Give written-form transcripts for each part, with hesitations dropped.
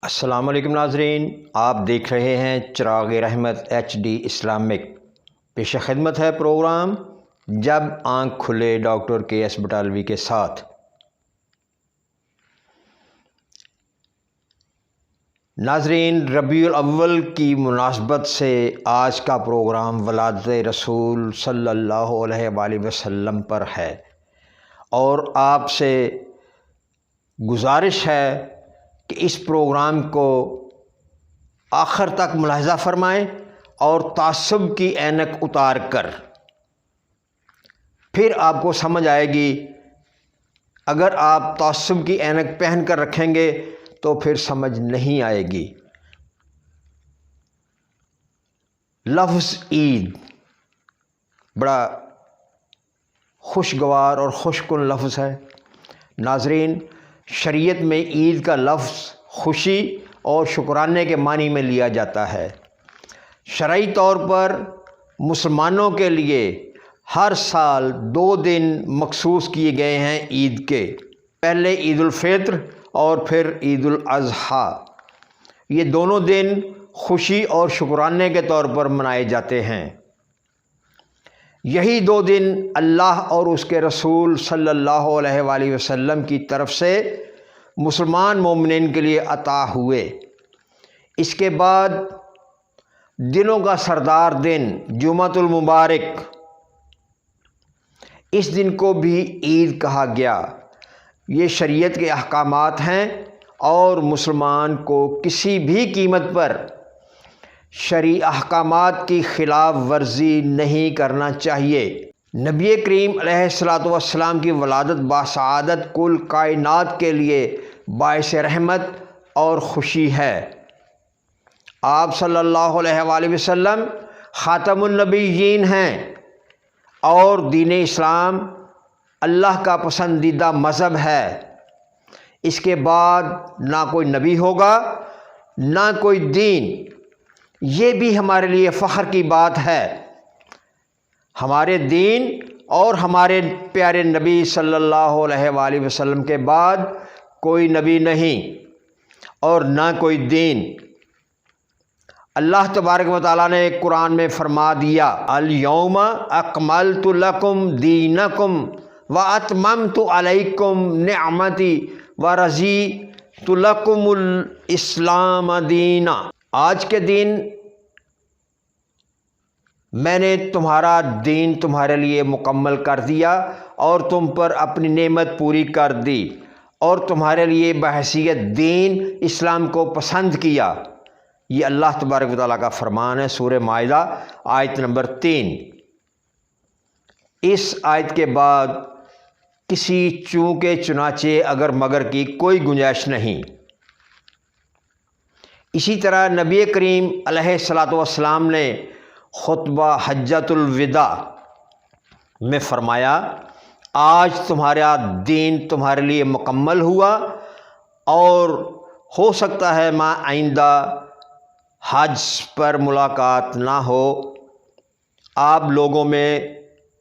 السلام علیکم ناظرین، آپ دیکھ رہے ہیں چراغ رحمت HD اسلامک۔ پیش خدمت ہے پروگرام جب آنکھ کھلے ڈاکٹر KS بٹالوی کے ساتھ۔ ناظرین، ربیع الاول کی مناسبت سے آج کا پروگرام ولادت رسول صلی اللہ علیہ وآلہ وسلم پر ہے، اور آپ سے گزارش ہے کہ اس پروگرام کو آخر تک ملاحظہ فرمائیں اور تعصب کی عینک اتار کر پھر آپ کو سمجھ آئے گی۔ اگر آپ تعصب کی عینک پہن کر رکھیں گے تو پھر سمجھ نہیں آئے گی۔ لفظ عید بڑا خوشگوار اور خوش کن لفظ ہے۔ ناظرین، شریعت میں عید کا لفظ خوشی اور شکرانے کے معنی میں لیا جاتا ہے۔ شرعی طور پر مسلمانوں کے لیے ہر سال 2 دن مخصوص کیے گئے ہیں عید کے، پہلے عید الفطر اور پھر عید الاضحیٰ۔ یہ دونوں دن خوشی اور شکرانے کے طور پر منائے جاتے ہیں۔ یہی 2 دن اللہ اور اس کے رسول صلی اللہ علیہ وآلہ وسلم کی طرف سے مسلمان مومنین کے لیے عطا ہوئے۔ اس کے بعد دنوں کا سردار دن جمعۃ المبارک، اس دن کو بھی عید کہا گیا۔ یہ شریعت کے احکامات ہیں اور مسلمان کو کسی بھی قیمت پر شرعی احکامات کی خلاف ورزی نہیں کرنا چاہیے۔ نبی کریم علیہ الصلوۃ والسلام کی ولادت باسعادت کل کائنات کے لیے باعث رحمت اور خوشی ہے۔ آپ صلی اللہ علیہ وآلہ وسلم خاتم النبیین ہیں، اور دین اسلام اللہ کا پسندیدہ مذہب ہے۔ اس کے بعد نہ کوئی نبی ہوگا نہ کوئی دین۔ یہ بھی ہمارے لیے فخر کی بات ہے۔ ہمارے دین اور ہمارے پیارے نبی صلی اللہ علیہ وآلہ وسلم کے بعد کوئی نبی نہیں اور نہ کوئی دین۔ اللہ تبارک و تعالیٰ نے قرآن میں فرما دیا، الیوم اکملت لکم دینکم واتممت علیکم نعمتی ورضیت لکم الاسلام دینا۔ آج کے دن میں نے تمہارا دین تمہارے لیے مکمل کر دیا اور تم پر اپنی نعمت پوری کر دی، اور تمہارے لیے بحیثیت دین اسلام کو پسند کیا۔ یہ اللہ تبارک و تعالیٰ کا فرمان ہے، سورہ مائدہ آیت نمبر 3۔ اس آیت کے بعد کسی چونکہ چنانچہ اگر مگر کی کوئی گنجائش نہیں۔ اسی طرح نبی کریم علیہ الصلوۃ والسلام نے خطبہ حجۃ الوداع میں فرمایا، آج تمہارا دین تمہارے لیے مکمل ہوا، اور ہو سکتا ہے آئندہ حج پر ملاقات نہ ہو۔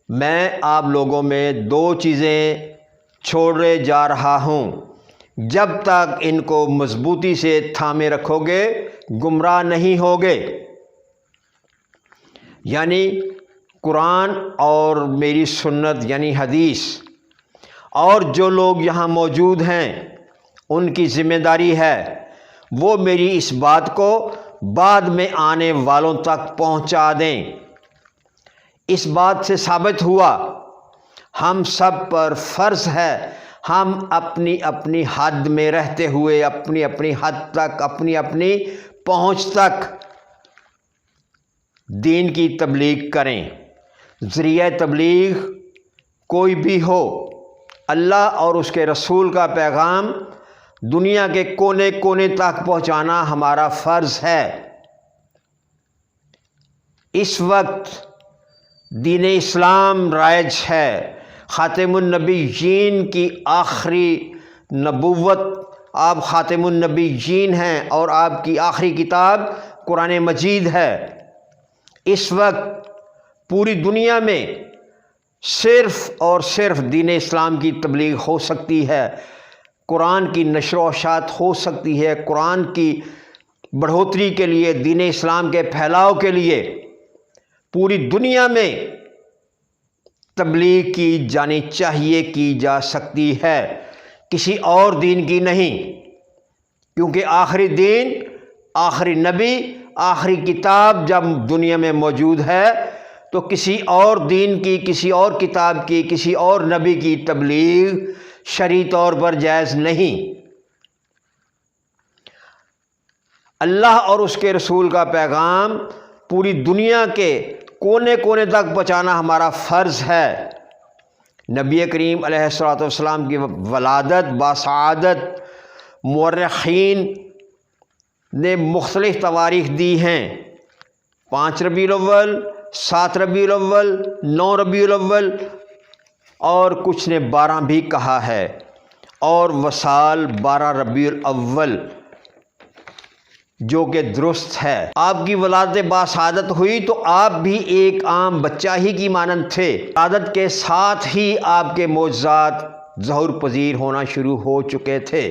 میں آپ لوگوں میں 2 چیزیں چھوڑے جا رہا ہوں، جب تک ان کو مضبوطی سے تھامے رکھو گے گمراہ نہیں ہوگے۔ یعنی قرآن اور میری سنت یعنی حدیث، اور جو لوگ یہاں موجود ہیں ان کی ذمہ داری ہے وہ میری اس بات کو بعد میں آنے والوں تک پہنچا دیں۔ اس بات سے ثابت ہوا ہم سب پر فرض ہے ہم اپنی اپنی حد میں رہتے ہوئے اپنی اپنی حد تک اپنی اپنی پہنچ تک دین کی تبلیغ کریں۔ ذریعہ تبلیغ کوئی بھی ہو، اللہ اور اس کے رسول کا پیغام دنیا کے کونے کونے تک پہنچانا ہمارا فرض ہے۔ اس وقت دین اسلام رائج ہے۔ خاتم النبیین کی آخری نبوت، آپ خاتم النبیین ہیں اور آپ کی آخری کتاب قرآن مجید ہے۔ اس وقت پوری دنیا میں صرف اور صرف دین اسلام کی تبلیغ ہو سکتی ہے۔ قرآن کی نشر و اشاعت ہو سکتی ہے، قرآن کی بڑھوتری کے لیے، دین اسلام کے پھیلاؤ کے لیے پوری دنیا میں تبلیغ کی جانی چاہیے، کی جا سکتی ہے، کسی اور دین کی نہیں، کیونکہ آخری دین، آخری نبی، آخری کتاب جب دنیا میں موجود ہے تو کسی اور دین کی، کسی اور کتاب کی، کسی اور نبی کی تبلیغ شرعی طور پر جائز نہیں۔ اللہ اور اس کے رسول کا پیغام پوری دنیا کے کونے کونے تک پہنچانا ہمارا فرض ہے۔ نبی کریم علیہ الصلوۃ والسلام کی ولادت باسعادت مورخین نے مختلف تواریخ دی ہیں، 5 ربیع الاول، 7 ربیع الاول، 9 ربیع الاول، اور کچھ نے 12 بھی کہا ہے، اور وصال 12 ربیع الاول جو کہ درست ہے۔ آپ کی ولادت باسعادت ہوئی تو آپ بھی ایک عام بچہ ہی کی مانند تھے، ولادت کے ساتھ ہی آپ کے معجزات ظہور پذیر ہونا شروع ہو چکے تھے۔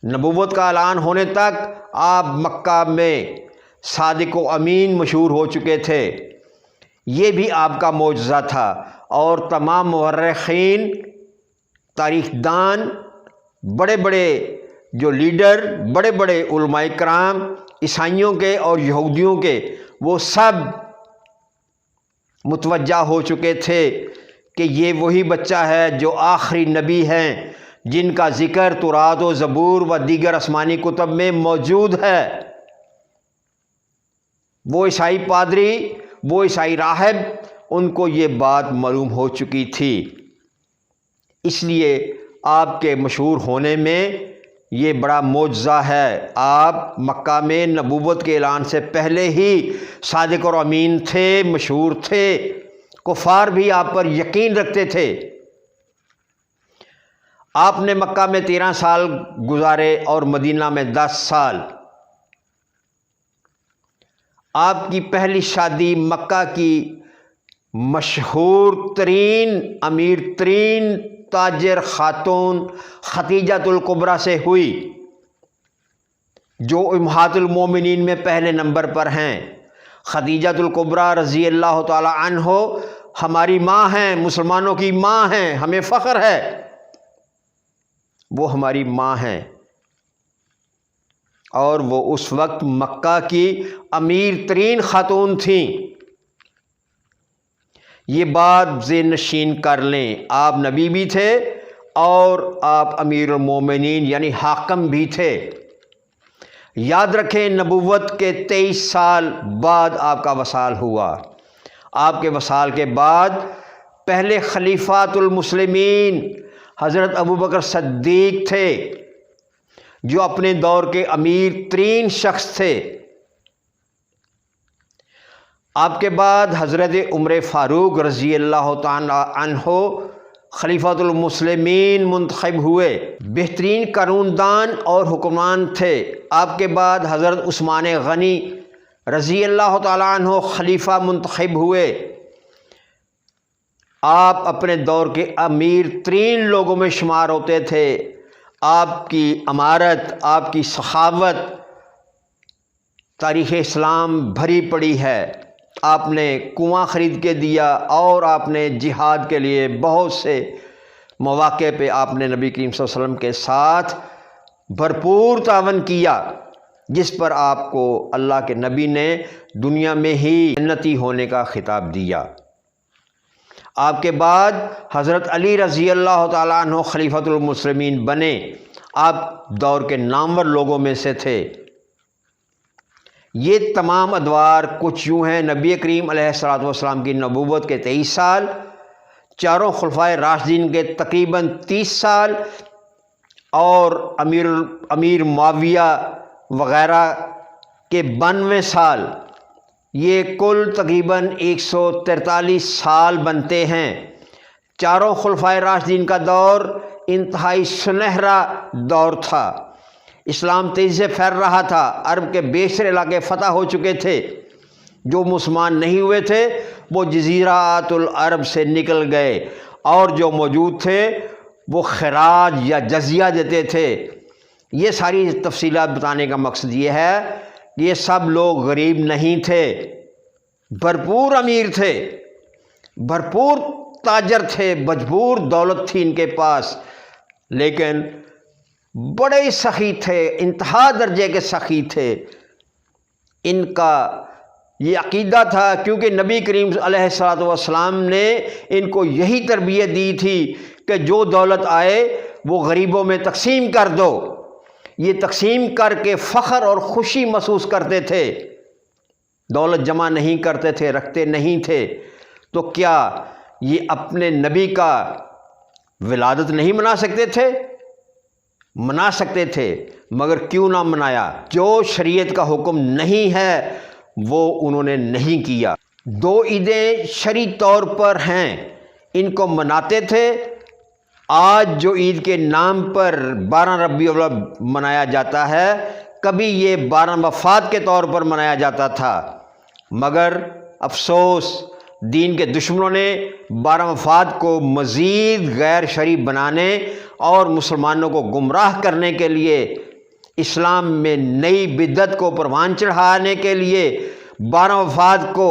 نبوت کا اعلان ہونے تک آپ مکہ میں صادق و امین مشہور ہو چکے تھے، یہ بھی آپ کا معجزہ تھا، اور تمام مورخین، تاریخ دان، بڑے بڑے جو لیڈر، بڑے بڑے علماء کرام، عیسائیوں کے اور یہودیوں کے، وہ سب متوجہ ہو چکے تھے کہ یہ وہی بچہ ہے جو آخری نبی ہیں، جن کا ذکر تورات و زبور و دیگر آسمانی کتب میں موجود ہے۔ وہ عیسائی پادری، وہ عیسائی راہب، ان کو یہ بات معلوم ہو چکی تھی، اس لیے آپ کے مشہور ہونے میں یہ بڑا معجزہ ہے۔ آپ مکہ میں نبوت کے اعلان سے پہلے ہی صادق اور امین تھے، مشہور تھے، کفار بھی آپ پر یقین رکھتے تھے۔ آپ نے مکہ میں 13 سال گزارے اور مدینہ میں 10 سال۔ آپ کی پہلی شادی مکہ کی مشہور ترین، امیر ترین تاجر خاتون خدیجۃ الکبریٰ سے ہوئی، جو امہات المومنین میں پہلے نمبر پر ہیں۔ خدیجۃ الکبریٰ رضی اللہ تعالی عنہ ہماری ماں ہیں، مسلمانوں کی ماں ہیں، ہمیں فخر ہے، وہ ہماری ماں ہیں، اور وہ اس وقت مکہ کی امیر ترین خاتون تھیں۔ یہ بات ذہن نشین کر لیں، آپ نبی بھی تھے اور آپ امیر المومنین یعنی حاکم بھی تھے۔ یاد رکھیں، نبوت کے 23 سال بعد آپ کا وصال ہوا۔ آپ کے وصال کے بعد پہلے خلیفات المسلمین حضرت ابوبکر صدیق تھے، جو اپنے دور کے امیر ترین شخص تھے۔ آپ کے بعد حضرت عمر فاروق رضی اللہ تعالی عنہ خلیفۃ المسلمین منتخب ہوئے، بہترین قانون دان اور حکمران تھے۔ آپ کے بعد حضرت عثمان غنی رضی اللہ تعالی عنہ خلیفہ منتخب ہوئے۔ آپ اپنے دور کے امیر ترین لوگوں میں شمار ہوتے تھے۔ آپ کی امارت، آپ کی سخاوت تاریخ اسلام بھری پڑی ہے۔ آپ نے کنواں خرید کے دیا، اور آپ نے جہاد کے لیے بہت سے مواقع پہ آپ نے نبی کریم صلی اللہ علیہ وسلم کے ساتھ بھرپور تعاون کیا، جس پر آپ کو اللہ کے نبی نے دنیا میں ہی جنتی ہونے کا خطاب دیا۔ آپ کے بعد حضرت علی رضی اللہ تعالیٰ عنہ خلیفۃ المسلمین بنے۔ آپ دور کے نامور لوگوں میں سے تھے۔ یہ تمام ادوار کچھ یوں ہیں: نبی کریم علیہ الصلوۃ والسلام کی نبوت کے 23 سال، چاروں خلفائے راشدین کے تقریباً 30 سال، اور امیر معاویہ وغیرہ کے 92 سال، یہ کل تقریباً 143 سال بنتے ہیں۔ چاروں خلفائے راشدین کا دور انتہائی سنہرا دور تھا۔ اسلام تیزی سے پھیل رہا تھا، عرب کے بیشتر علاقے فتح ہو چکے تھے۔ جو مسلمان نہیں ہوئے تھے وہ جزیرات العرب سے نکل گئے، اور جو موجود تھے وہ خراج یا جزیہ دیتے تھے۔ یہ ساری تفصیلات بتانے کا مقصد یہ ہے کہ یہ سب لوگ غریب نہیں تھے، بھرپور امیر تھے، بھرپور تاجر تھے، بھرپور دولت تھی ان کے پاس، لیکن بڑے سخی تھے، انتہا درجے کے سخی تھے۔ ان کا یہ عقیدہ تھا، کیونکہ نبی کریم علیہ الصلوۃ والسلام نے ان کو یہی تربیت دی تھی کہ جو دولت آئے وہ غریبوں میں تقسیم کر دو۔ یہ تقسیم کر کے فخر اور خوشی محسوس کرتے تھے، دولت جمع نہیں کرتے تھے، رکھتے نہیں تھے۔ تو کیا یہ اپنے نبی کا ولادت نہیں منا سکتے تھے؟ منا سکتے تھے، مگر کیوں نہ منایا؟ جو شریعت کا حکم نہیں ہے وہ انہوں نے نہیں کیا۔ دو عیدیں شرعی طور پر ہیں، ان کو مناتے تھے۔ آج جو عید کے نام پر 12 ربیع الاول منایا جاتا ہے، کبھی یہ 12 وفات کے طور پر منایا جاتا تھا، مگر افسوس دین کے دشمنوں نے 12 وفات کو مزید غیر شرعی بنانے اور مسلمانوں کو گمراہ کرنے کے لیے، اسلام میں نئی بدعت کو پروان چڑھانے کے لیے 12 وفات کو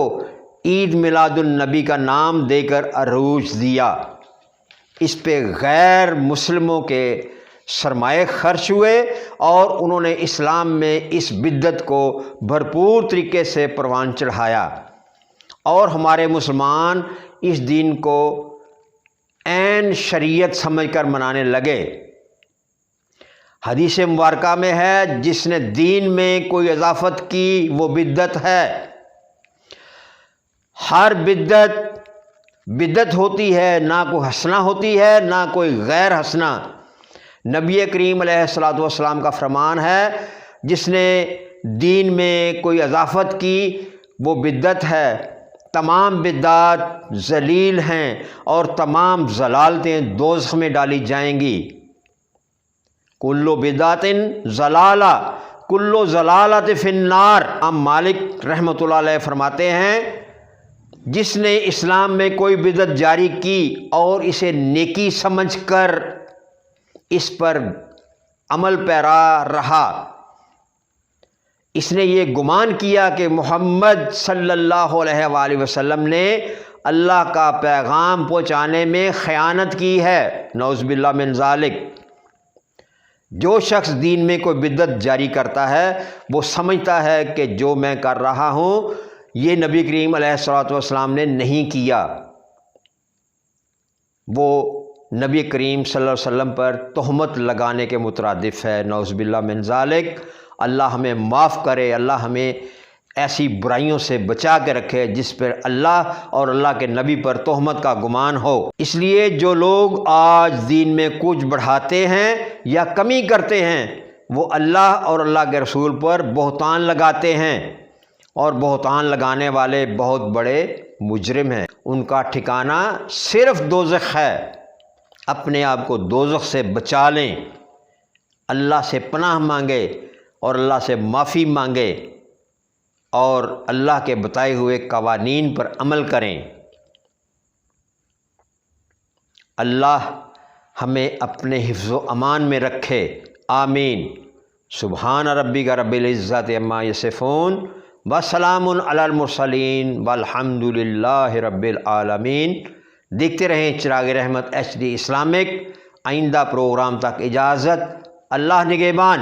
عید میلاد النبی کا نام دے کر عروج دیا۔ اس پہ غیر مسلموں کے سرمایہ خرچ ہوئے اور انہوں نے اسلام میں اس بدعت کو بھرپور طریقے سے پروان چڑھایا، اور ہمارے مسلمان اس دین کو عین شریعت سمجھ کر منانے لگے۔ حدیث مبارکہ میں ہے، جس نے دین میں کوئی اضافت کی وہ بدعت ہے۔ ہر بدعت ہوتی ہے، نہ کوئی حسنہ ہوتی ہے نہ کوئی غیر حسنہ۔ نبی کریم علیہ الصلوۃ والسلام کا فرمان ہے، جس نے دین میں کوئی اضافت کی وہ بدعت ہے۔ تمام بدعات ذلیل ہیں اور تمام ضلالتیں دوزخ میں ڈالی جائیں گی۔ کلو بدعت ضلالہ کلو ضلالۃ فی النار۔ امام مالک رحمۃ اللہ علیہ فرماتے ہیں، جس نے اسلام میں کوئی بدعت جاری کی اور اسے نیکی سمجھ کر اس پر عمل پیرا رہا، اس نے یہ گمان کیا کہ محمد صلی اللہ علیہ وآلہ وسلم نے اللہ کا پیغام پہنچانے میں خیانت کی ہے، نعوذ باللہ من ذالک۔ جو شخص دین میں کوئی بدعت جاری کرتا ہے وہ سمجھتا ہے کہ جو میں کر رہا ہوں یہ نبی کریم علیہ الصلوۃ والسلام نے نہیں کیا، وہ نبی کریم صلی اللہ علیہ وسلم پر تہمت لگانے کے مترادف ہے، نعوذ باللہ من ذالک۔ اللہ ہمیں معاف کرے، اللہ ہمیں ایسی برائیوں سے بچا کے رکھے جس پر اللہ اور اللہ کے نبی پر تہمت کا گمان ہو۔ اس لیے جو لوگ آج دین میں کچھ بڑھاتے ہیں یا کمی کرتے ہیں، وہ اللہ اور اللہ کے رسول پر بہتان لگاتے ہیں، اور بہتان لگانے والے بہت بڑے مجرم ہیں۔ ان کا ٹھکانہ صرف دوزخ ہے۔ اپنے آپ کو دوزخ سے بچا لیں، اللہ سے پناہ مانگے اور اللہ سے معافی مانگے، اور اللہ کے بتائے ہوئے قوانین پر عمل کریں۔ اللہ ہمیں اپنے حفظ و امان میں رکھے، آمین۔ سبحان ربک رب العزت عما یصفون وسلام علی المرسلین والحمد للہ رب العالمین۔ دیکھتے رہیں چراغ رحمت HD اسلامک۔ آئندہ پروگرام تک اجازت، اللہ نگہبان۔